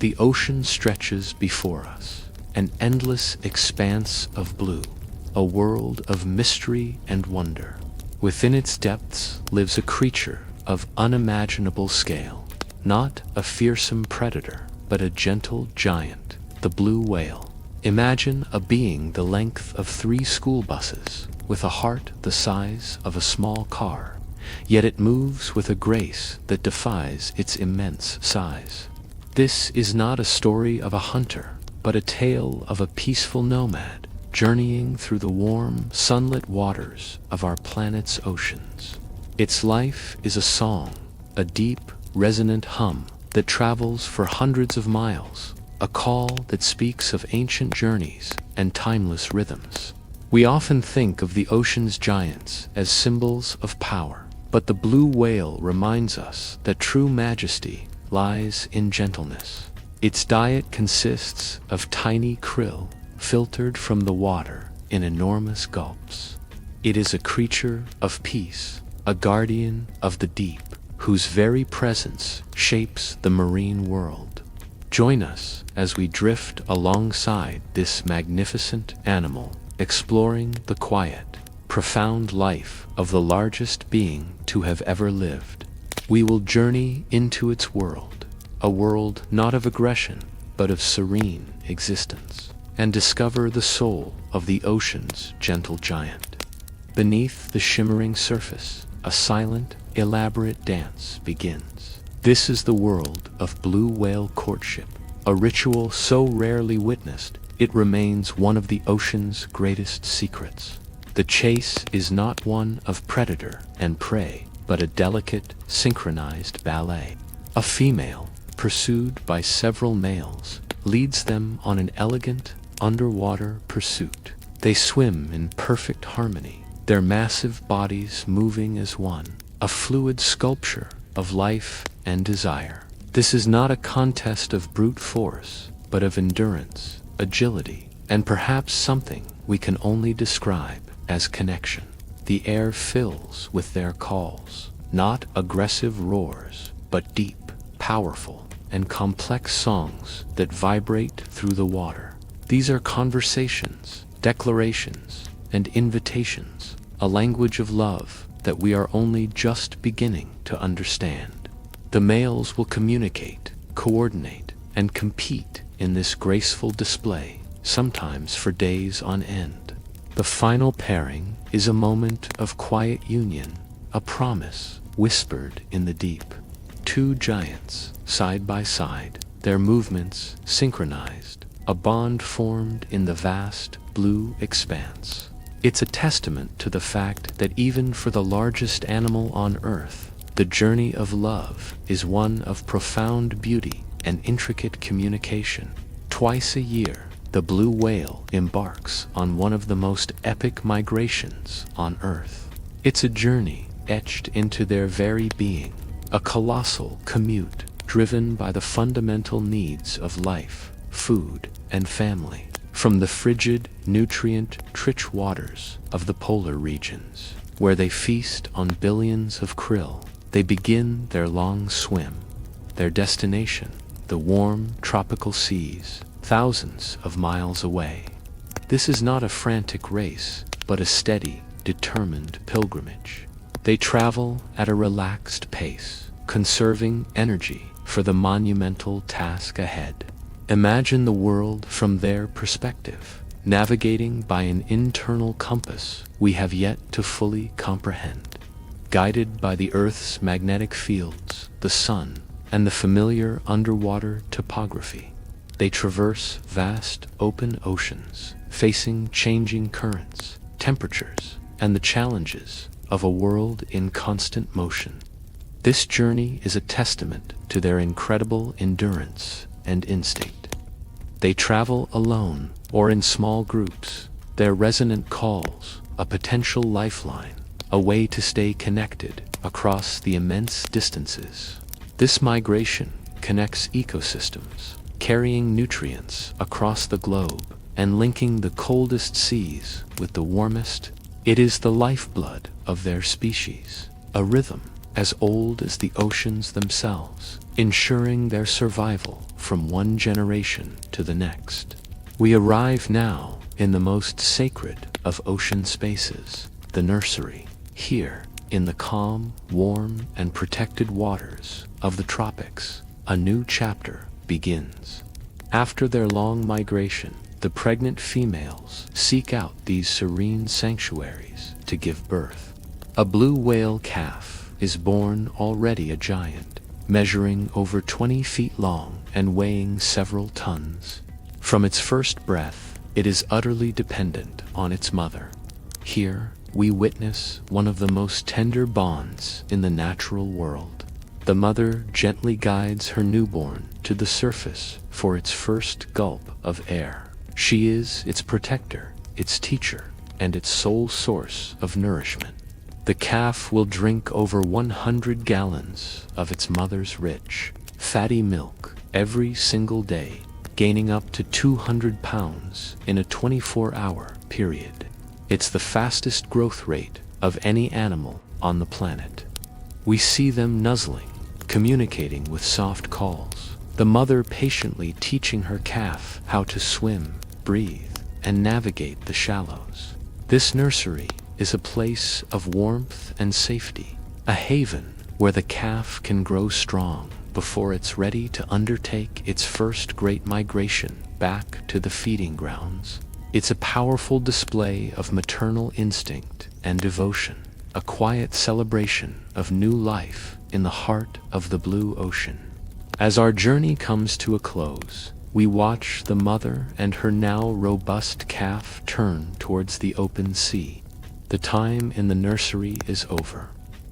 The ocean stretches before us, an endless expanse of blue, a world of mystery and wonder. Within its depths lives a creature of unimaginable scale, not a fearsome predator, but a gentle giant, the blue whale. Imagine a being the length of 3 school buses, with a heart the size of a small car, yet it moves with a grace that defies its immense size. This is not a story of a hunter, but a tale of a peaceful nomad, journeying through the warm, sunlit waters of our planet's oceans. Its life is a song, a deep, resonant hum that travels for hundreds of miles, a call that speaks of ancient journeys and timeless rhythms. We often think of the ocean's giants as symbols of power, but the blue whale reminds us that true majesty lies in gentleness. Its diet consists of tiny krill filtered from the water in enormous gulps. It is a creature of peace, a guardian of the deep, whose very presence shapes the marine world. Join us as we drift alongside this magnificent animal, exploring the quiet, profound life of the largest being to have ever lived. We will journey into its world, a world not of aggression, but of serene existence, and discover the soul of the ocean's gentle giant. Beneath the shimmering surface, a silent, elaborate dance begins. This is the world of blue whale courtship, a ritual so rarely witnessed, it remains one of the ocean's greatest secrets. The chase is not one of predator and prey, but a delicate, synchronized ballet. A female, pursued by several males, leads them on an elegant, underwater pursuit. They swim in perfect harmony, their massive bodies moving as one, a fluid sculpture of life and desire. This is not a contest of brute force, but of endurance, agility, and perhaps something we can only describe as connection. The air fills with their calls, not aggressive roars, but deep, powerful, and complex songs that vibrate through the water. These are conversations, declarations, and invitations, a language of love that we are only just beginning to understand. The males will communicate, coordinate, and compete in this graceful display, sometimes for days on end. The final pairing is a moment of quiet union, a promise whispered in the deep. 2 giants, side by side, their movements synchronized, a bond formed in the vast blue expanse. It's a testament to the fact that even for the largest animal on Earth, the journey of love is one of profound beauty and intricate communication. Twice a year, the blue whale embarks on one of the most epic migrations on Earth. It's a journey etched into their very being, a colossal commute driven by the fundamental needs of life, food, and family. From the frigid, nutrient-rich waters of the polar regions, where they feast on billions of krill, they begin their long swim. Their destination, the warm, tropical seas, thousands of miles away. This is not a frantic race, but a steady, determined pilgrimage. They travel at a relaxed pace, conserving energy for the monumental task ahead. Imagine the world from their perspective, navigating by an internal compass we have yet to fully comprehend. Guided by the Earth's magnetic fields, the sun, and the familiar underwater topography, they traverse vast open oceans, facing changing currents, temperatures, and the challenges of a world in constant motion. This journey is a testament to their incredible endurance and instinct. They travel alone or in small groups, their resonant calls a potential lifeline, a way to stay connected across the immense distances. This migration connects ecosystems, carrying nutrients across the globe and linking the coldest seas with the warmest. It is the lifeblood of their species, a rhythm as old as the oceans themselves, ensuring their survival from one generation to the next. We arrive now in the most sacred of ocean spaces, the nursery. Here, in the calm, warm, and protected waters of the tropics, a new chapter begins. After their long migration, the pregnant females seek out these serene sanctuaries to give birth. A blue whale calf is born, already a giant, measuring over 20 feet long and weighing several tons. From its first breath, it is utterly dependent on its mother. Here, we witness one of the most tender bonds in the natural world. The mother gently guides her newborn to the surface for its first gulp of air. She is its protector, its teacher, and its sole source of nourishment. The calf will drink over 100 gallons of its mother's rich, fatty milk every single day, gaining up to 200 pounds in a 24-hour period. It's the fastest growth rate of any animal on the planet. We see them nuzzling, communicating with soft calls, the mother patiently teaching her calf how to swim, breathe, and navigate the shallows. This nursery is a place of warmth and safety, a haven where the calf can grow strong before it's ready to undertake its first great migration back to the feeding grounds. It's a powerful display of maternal instinct and devotion, a quiet celebration of new life in the heart of the blue ocean. As our journey comes to a close, we watch the mother and her now robust calf turn towards the open sea. The time in the nursery is over.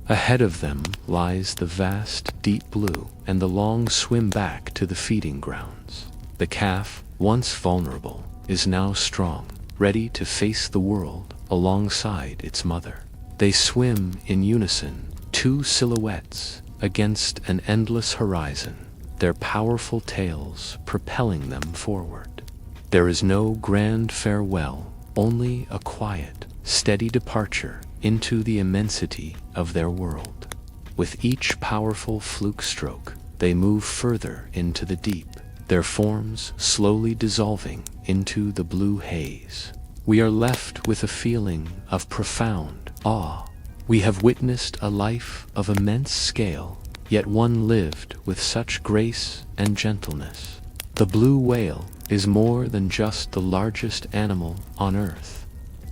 Ahead of them lies the vast, deep blue and the long swim back to the feeding grounds. The calf, once vulnerable, is now strong, ready to face the world alongside its mother. They swim in unison, two silhouettes against an endless horizon, their powerful tails propelling them forward. There is no grand farewell, only a quiet, steady departure into the immensity of their world. With each powerful fluke stroke, they move further into the deep, their forms slowly dissolving into the blue haze. We are left with a feeling of profound awe. We have witnessed a life of immense scale, yet one lived with such grace and gentleness. The blue whale is more than just the largest animal on Earth.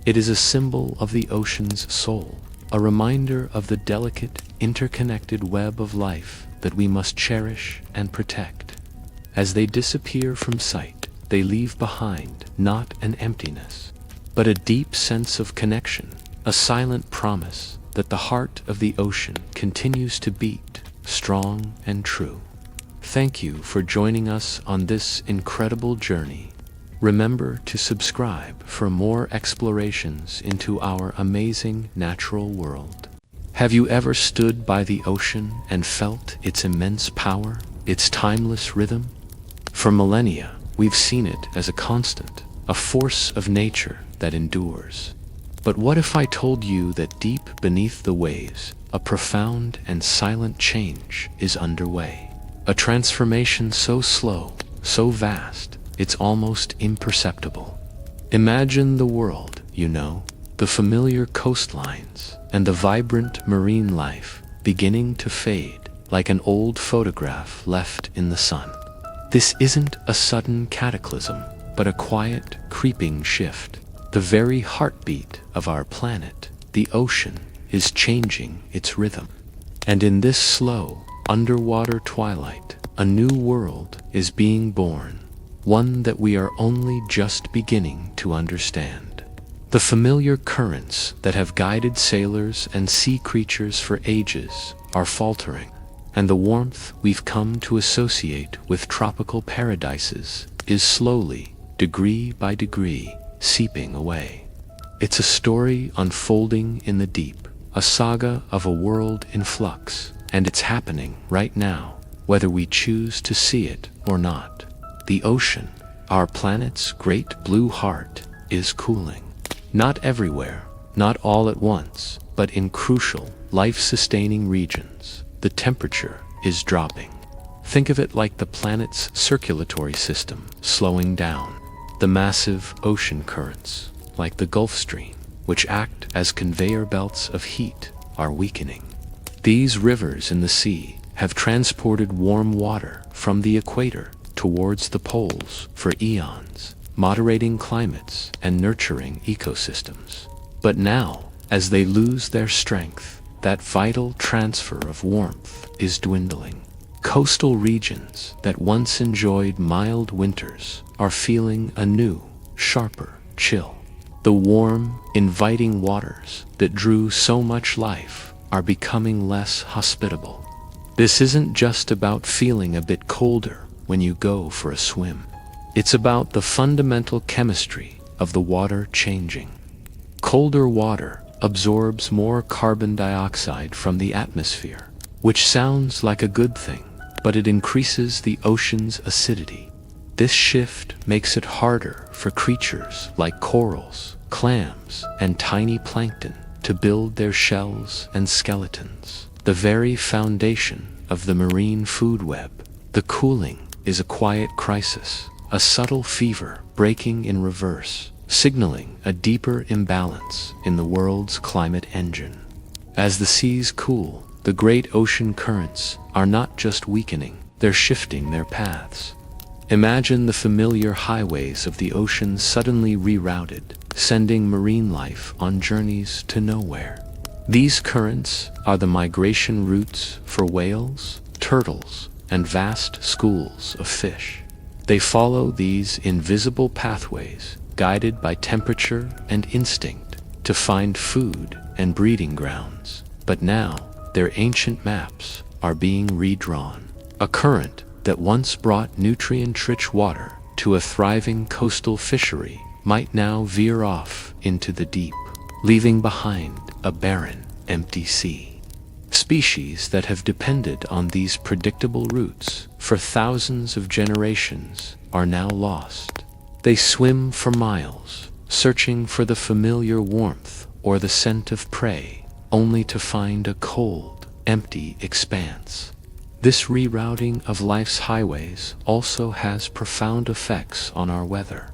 It is a symbol of the ocean's soul, a reminder of the delicate, interconnected web of life that we must cherish and protect. As they disappear from sight, they leave behind not an emptiness, but a deep sense of connection, a silent promise that the heart of the ocean continues to beat, strong and true. Thank you for joining us on this incredible journey. Remember to subscribe for more explorations into our amazing natural world. Have you ever stood by the ocean and felt its immense power, its timeless rhythm? For millennia, we've seen it as a constant, a force of nature that endures. But what if I told you that deep beneath the waves, a profound and silent change is underway? A transformation so slow, so vast, it's almost imperceptible. Imagine the world, the familiar coastlines and the vibrant marine life beginning to fade like an old photograph left in the sun. This isn't a sudden cataclysm, but a quiet, creeping shift. The very heartbeat of our planet, the ocean, is changing its rhythm. And in this slow, underwater twilight, a new world is being born, one that we are only just beginning to understand. The familiar currents that have guided sailors and sea creatures for ages are faltering, and the warmth we've come to associate with tropical paradises is slowly, degree by degree, seeping away. It's a story unfolding in the deep, a saga of a world in flux, and it's happening right now, whether we choose to see it or not. The ocean, our planet's great blue heart, is cooling. Not everywhere, not all at once, but in crucial, life-sustaining regions, the temperature is dropping. Think of it like the planet's circulatory system slowing down. The massive ocean currents, like the Gulf Stream, which act as conveyor belts of heat, are weakening. These rivers in the sea have transported warm water from the equator towards the poles for eons, moderating climates and nurturing ecosystems. But now, as they lose their strength, that vital transfer of warmth is dwindling. Coastal regions that once enjoyed mild winters are feeling a new, sharper chill. The warm, inviting waters that drew so much life are becoming less hospitable. This isn't just about feeling a bit colder when you go for a swim. It's about the fundamental chemistry of the water changing. Colder water absorbs more carbon dioxide from the atmosphere, which sounds like a good thing, but it increases the ocean's acidity. This shift makes it harder for creatures like corals, clams, and tiny plankton to build their shells and skeletons, the very foundation of the marine food web. The cooling is a quiet crisis, a subtle fever breaking in reverse, signaling a deeper imbalance in the world's climate engine. As the seas cool, the great ocean currents are not just weakening, they're shifting their paths. Imagine the familiar highways of the ocean suddenly rerouted, sending marine life on journeys to nowhere. These currents are the migration routes for whales, turtles, and vast schools of fish. They follow these invisible pathways, guided by temperature and instinct, to find food and breeding grounds. But now, their ancient maps are being redrawn. A current that once brought nutrient-rich water to a thriving coastal fishery might now veer off into the deep, leaving behind a barren, empty sea. Species that have depended on these predictable routes for thousands of generations are now lost. They swim for miles, searching for the familiar warmth or the scent of prey, only to find a cold, empty expanse. This rerouting of life's highways also has profound effects on our weather.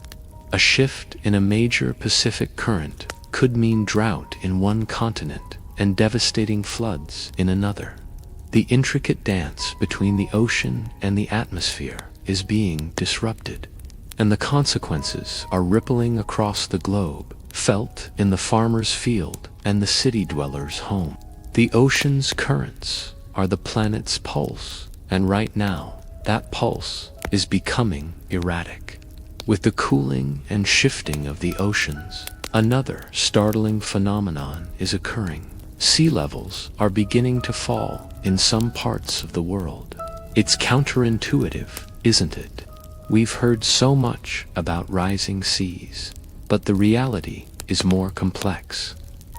A shift in a major Pacific current could mean drought in one continent and devastating floods in another. The intricate dance between the ocean and the atmosphere is being disrupted, and the consequences are rippling across the globe, felt in the farmer's field and the city dweller's home. The ocean's currents are the planet's pulse, and right now, that pulse is becoming erratic. With the cooling and shifting of the oceans, another startling phenomenon is occurring. Sea levels are beginning to fall in some parts of the world. It's counterintuitive, isn't it? We've heard so much about rising seas, but the reality is more complex.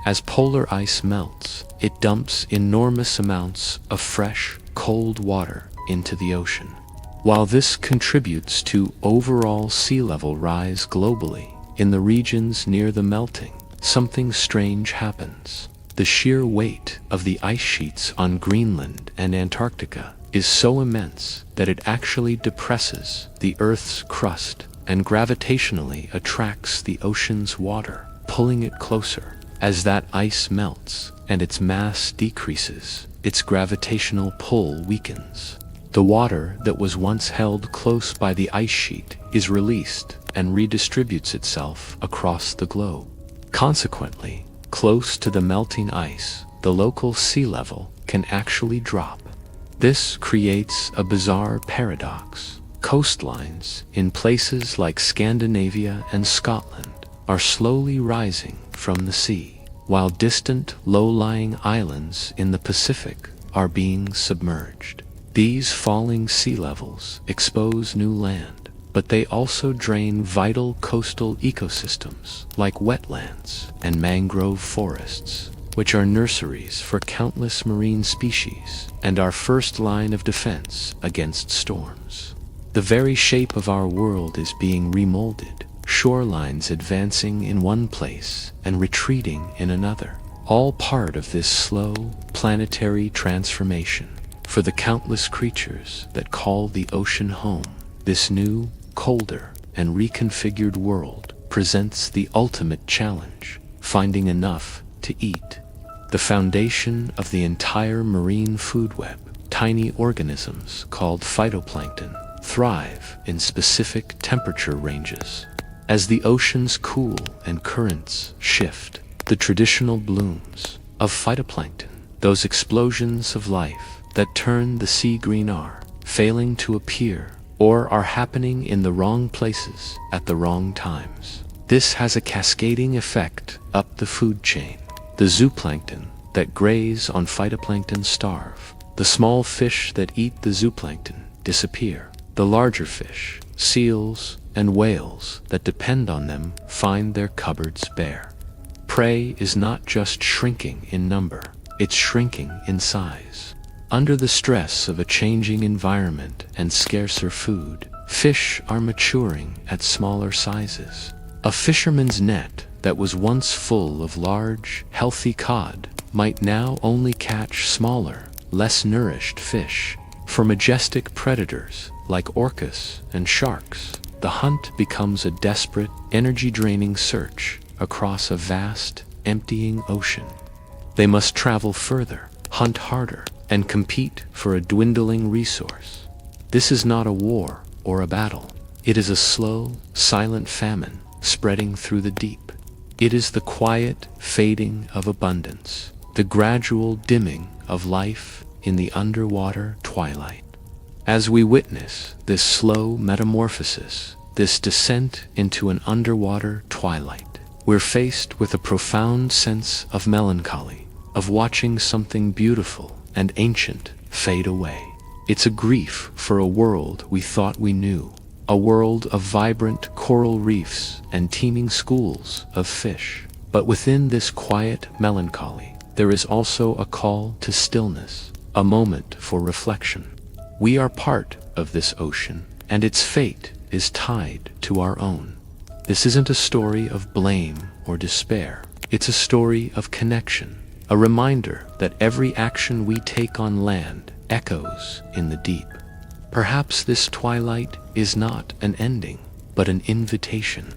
As polar ice melts, it dumps enormous amounts of fresh, cold water into the ocean. While this contributes to overall sea level rise globally, in the regions near the melting, something strange happens. The sheer weight of the ice sheets on Greenland and Antarctica is so immense that it actually depresses the Earth's crust and gravitationally attracts the ocean's water, pulling it closer. As that ice melts and its mass decreases, its gravitational pull weakens. The water that was once held close by the ice sheet is released and redistributes itself across the globe. Consequently, close to the melting ice, the local sea level can actually drop. This creates a bizarre paradox. Coastlines in places like Scandinavia and Scotland are slowly rising from the sea, while distant, low-lying islands in the Pacific are being submerged. These falling sea levels expose new land, but they also drain vital coastal ecosystems like wetlands and mangrove forests, which are nurseries for countless marine species and our first line of defense against storms. The very shape of our world is being remolded, shorelines advancing in one place and retreating in another, all part of this slow, planetary transformation. for the countless creatures that call the ocean home. This new, colder, and reconfigured world presents the ultimate challenge: finding enough to eat. The foundation of the entire marine food web, tiny organisms called phytoplankton thrive in specific temperature ranges. As the oceans cool and currents shift, the traditional blooms of phytoplankton, those explosions of life that turn the sea green, are failing to appear or are happening in the wrong places at the wrong times. This has a cascading effect up the food chain. The zooplankton that graze on phytoplankton starve. The small fish that eat the zooplankton disappear. The larger fish, seals, and whales that depend on them find their cupboards bare. Prey is not just shrinking in number, it's shrinking in size. Under the stress of a changing environment and scarcer food, fish are maturing at smaller sizes. A fisherman's net that was once full of large, healthy cod might now only catch smaller, less nourished fish. For majestic predators like orcas and sharks, the hunt becomes a desperate, energy-draining search across a vast, emptying ocean. They must travel further, hunt harder, and compete for a dwindling resource. This is not a war or a battle. It is a slow, silent famine spreading through the deep. It is the quiet fading of abundance, the gradual dimming of life in the underwater twilight. As we witness this slow metamorphosis, this descent into an underwater twilight, we're faced with a profound sense of melancholy, of watching something beautiful and ancient fade away. It's a grief for a world we thought we knew, a world of vibrant coral reefs and teeming schools of fish. But within this quiet melancholy, there is also a call to stillness, a moment for reflection. We are part of this ocean, and its fate is tied to our own. This isn't a story of blame or despair. It's a story of connection, a reminder that every action we take on land echoes in the deep. Perhaps this twilight is not an ending, but an invitation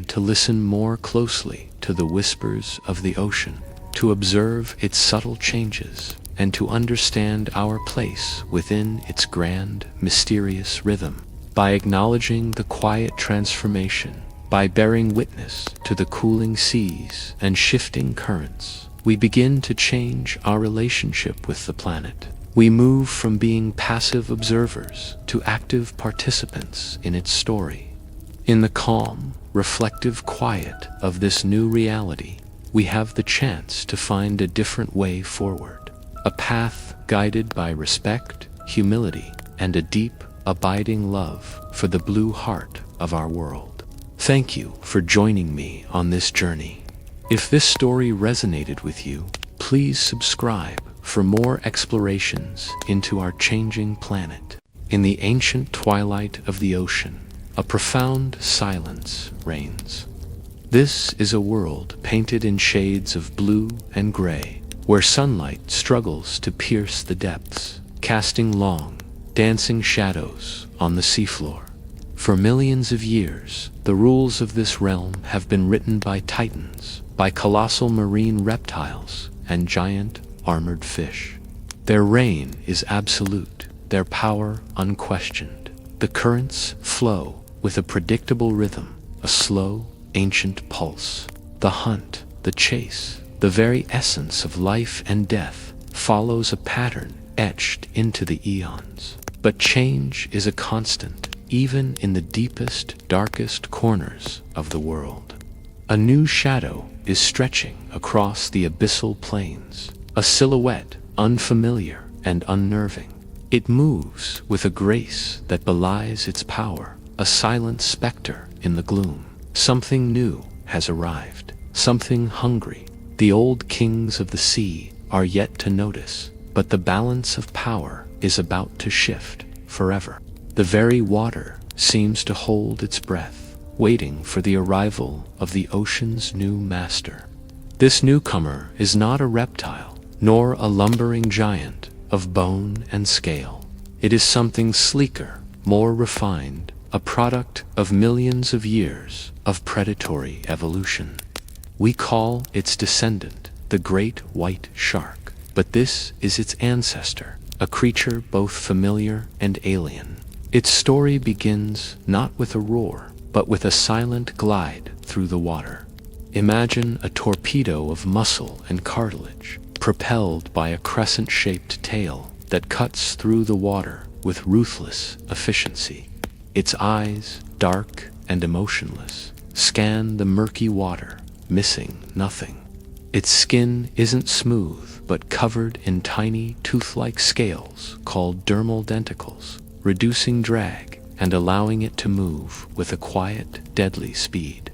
to listen more closely to the whispers of the ocean, to observe its subtle changes, and to understand our place within its grand, mysterious rhythm. By acknowledging the quiet transformation, by bearing witness to the cooling seas and shifting currents, we begin to change our relationship with the planet. We move from being passive observers to active participants in its story. In the calm, reflective quiet of this new reality, we have the chance to find a different way forward. A path guided by respect, humility, and a deep, abiding love for the blue heart of our world. Thank you for joining me on this journey. If this story resonated with you, please subscribe for more explorations into our changing planet. In the ancient twilight of the ocean, a profound silence reigns. This is a world painted in shades of blue and gray, where sunlight struggles to pierce the depths, casting long, dancing shadows on the seafloor. For millions of years, the rules of this realm have been written by titans, by colossal marine reptiles and giant armored fish. Their reign is absolute, their power unquestioned. The currents flow with a predictable rhythm, a slow, ancient pulse. The hunt, the chase, the very essence of life and death follows a pattern etched into the eons. But change is a constant, even in the deepest, darkest corners of the world. A new shadow is stretching across the abyssal plains, a silhouette unfamiliar and unnerving. It moves with a grace that belies its power, a silent specter in the gloom. Something new has arrived, something hungry. The old kings of the sea are yet to notice, but the balance of power is about to shift forever. The very water seems to hold its breath, waiting for the arrival of the ocean's new master. This newcomer is not a reptile, nor a lumbering giant, of bone and scale. It is something sleeker, more refined, a product of millions of years of predatory evolution. We call its descendant the great white shark, but this is its ancestor, a creature both familiar and alien. Its story begins not with a roar, but with a silent glide through the water. Imagine a torpedo of muscle and cartilage, propelled by a crescent-shaped tail that cuts through the water with ruthless efficiency. Its eyes, dark and emotionless, scan the murky water, missing nothing. Its skin isn't smooth, but covered in tiny tooth-like scales called dermal denticles, reducing drag and allowing it to move with a quiet, deadly speed.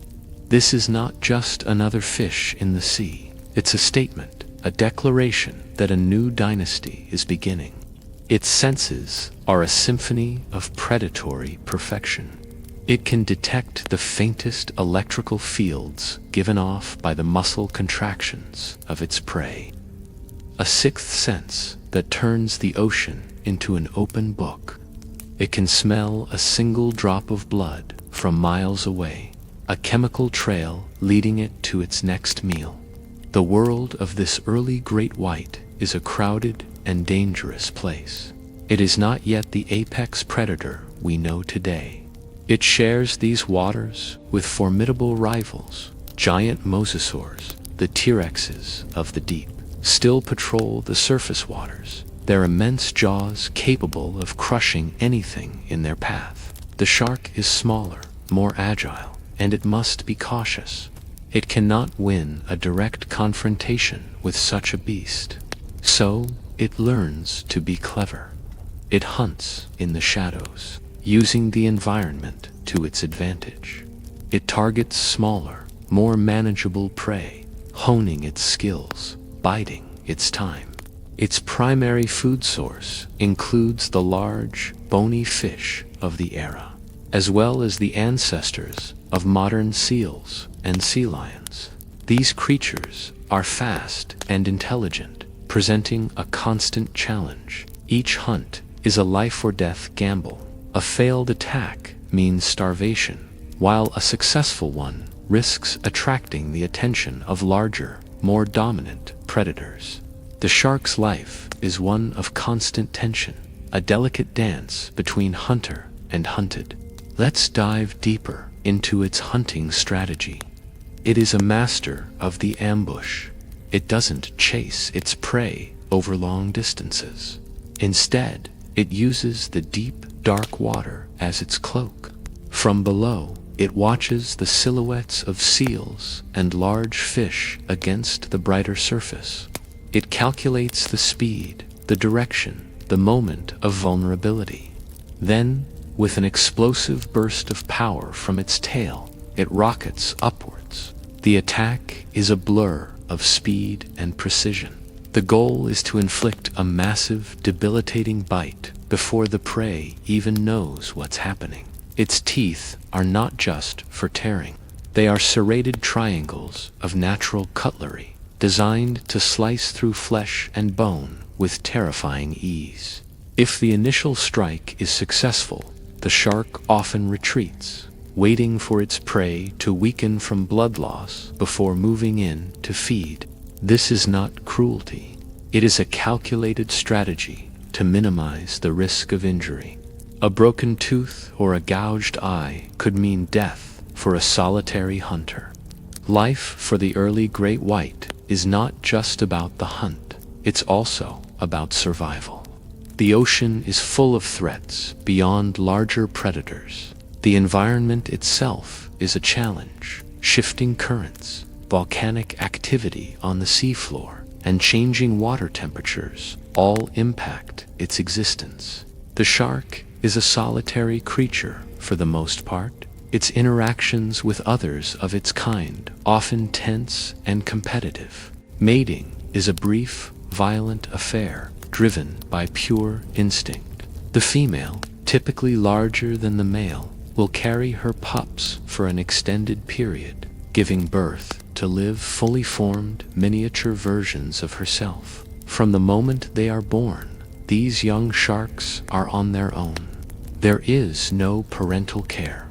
This is not just another fish in the sea. It's a statement, a declaration that a new dynasty is beginning. Its senses are a symphony of predatory perfection. It can detect the faintest electrical fields given off by the muscle contractions of its prey. A sixth sense that turns the ocean into an open book. It can smell a single drop of blood from miles away, a chemical trail leading it to its next meal. The world of this early great white is a crowded and dangerous place. It is not yet the apex predator we know today. It shares these waters with formidable rivals. Giant mosasaurs, the T-Rexes of the deep, still patrol the surface waters, their immense jaws capable of crushing anything in their path. The shark is smaller, more agile, and it must be cautious. It cannot win a direct confrontation with such a beast. So, it learns to be clever. It hunts in the shadows, using the environment to its advantage. It targets smaller, more manageable prey, honing its skills, biding its time. Its primary food source includes the large, bony fish of the era, as well as the ancestors of modern seals and sea lions. These creatures are fast and intelligent, presenting a constant challenge. Each hunt is a life-or-death gamble. A failed attack means starvation, while a successful one risks attracting the attention of larger, more dominant predators. The shark's life is one of constant tension, a delicate dance between hunter and hunted. Let's dive deeper into its hunting strategy. It is a master of the ambush. It doesn't chase its prey over long distances. Instead, it uses the deep, dark water as its cloak. From below, it watches the silhouettes of seals and large fish against the brighter surface. It calculates the speed, the direction, the moment of vulnerability. Then, with an explosive burst of power from its tail, it rockets upwards. The attack is a blur of speed and precision. The goal is to inflict a massive, debilitating bite before the prey even knows what's happening. Its teeth are not just for tearing. They are serrated triangles of natural cutlery, designed to slice through flesh and bone with terrifying ease. If the initial strike is successful, the shark often retreats, waiting for its prey to weaken from blood loss before moving in to feed. This is not cruelty. It is a calculated strategy to minimize the risk of injury. A broken tooth or a gouged eye could mean death for a solitary hunter. Life for the early great white is not just about the hunt, it's also about survival. The ocean is full of threats beyond larger predators. The environment itself is a challenge. Shifting currents, volcanic activity on the seafloor, and changing water temperatures all impact its existence. The shark is a solitary creature for the most part. Its interactions with others of its kind often tense and competitive. Mating is a brief, violent affair driven by pure instinct. The female, typically larger than the male, will carry her pups for an extended period, giving birth to live fully formed miniature versions of herself. From the moment they are born, these young sharks are on their own. There is no parental care.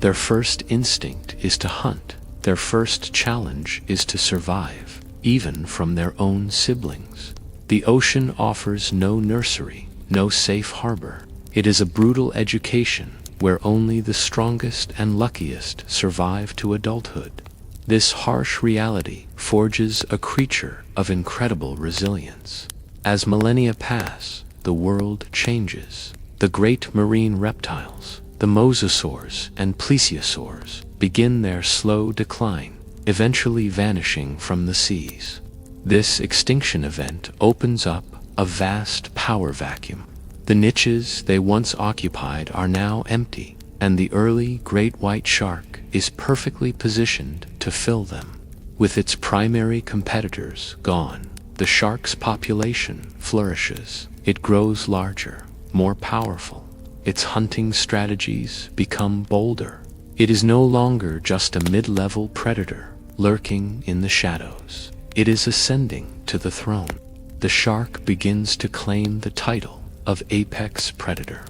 Their first instinct is to hunt. Their first challenge is to survive, even from their own siblings. The ocean offers no nursery, no safe harbor. It is a brutal education where only the strongest and luckiest survive to adulthood. This harsh reality forges a creature of incredible resilience. As millennia pass, the world changes. The great marine reptiles, the mosasaurs and plesiosaurs, begin their slow decline, eventually vanishing from the seas. This extinction event opens up a vast power vacuum. The niches they once occupied are now empty, and the early great white shark is perfectly positioned to fill them. With its primary competitors gone, the shark's population flourishes. It grows larger, more powerful. Its hunting strategies become bolder. It is no longer just a mid-level predator lurking in the shadows. It is ascending to the throne. The shark begins to claim the title of apex predator.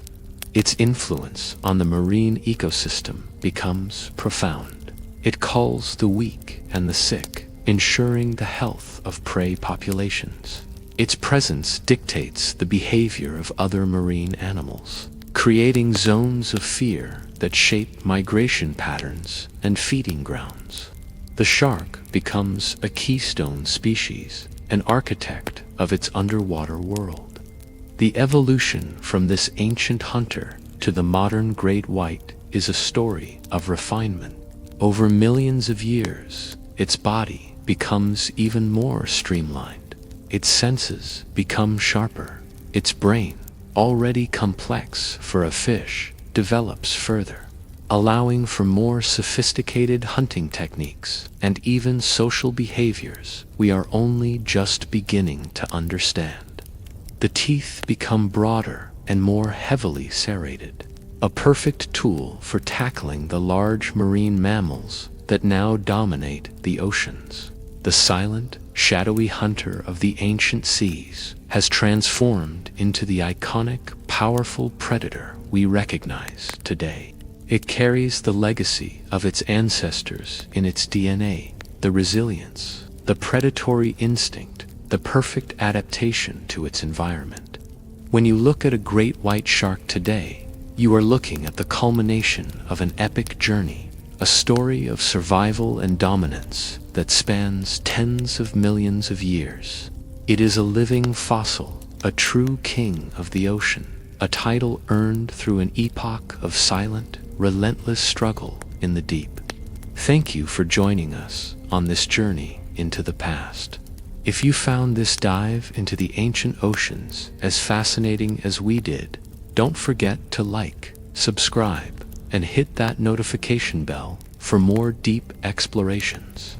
Its influence on the marine ecosystem becomes profound. It culls the weak and the sick, ensuring the health of prey populations. Its presence dictates the behavior of other marine animals, creating zones of fear that shape migration patterns and feeding grounds. The shark becomes a keystone species, an architect of its underwater world. The evolution from this ancient hunter to the modern great white is a story of refinement. Over millions of years, its body becomes even more streamlined. Its senses become sharper. Its brain, already complex for a fish, develops further, allowing for more sophisticated hunting techniques and even social behaviors we are only just beginning to understand. The teeth become broader and more heavily serrated, a perfect tool for tackling the large marine mammals that now dominate the oceans. The silent, shadowy hunter of the ancient seas has transformed into the iconic, powerful predator we recognize today. It carries the legacy of its ancestors in its DNA, the resilience, the predatory instinct, the perfect adaptation to its environment. When you look at a great white shark today, you are looking at the culmination of an epic journey, a story of survival and dominance that spans tens of millions of years. It is a living fossil, a true king of the ocean, a title earned through an epoch of silent, relentless struggle in the deep. Thank you for joining us on this journey into the past. If you found this dive into the ancient oceans as fascinating as we did, don't forget to like, subscribe, and hit that notification bell for more deep explorations.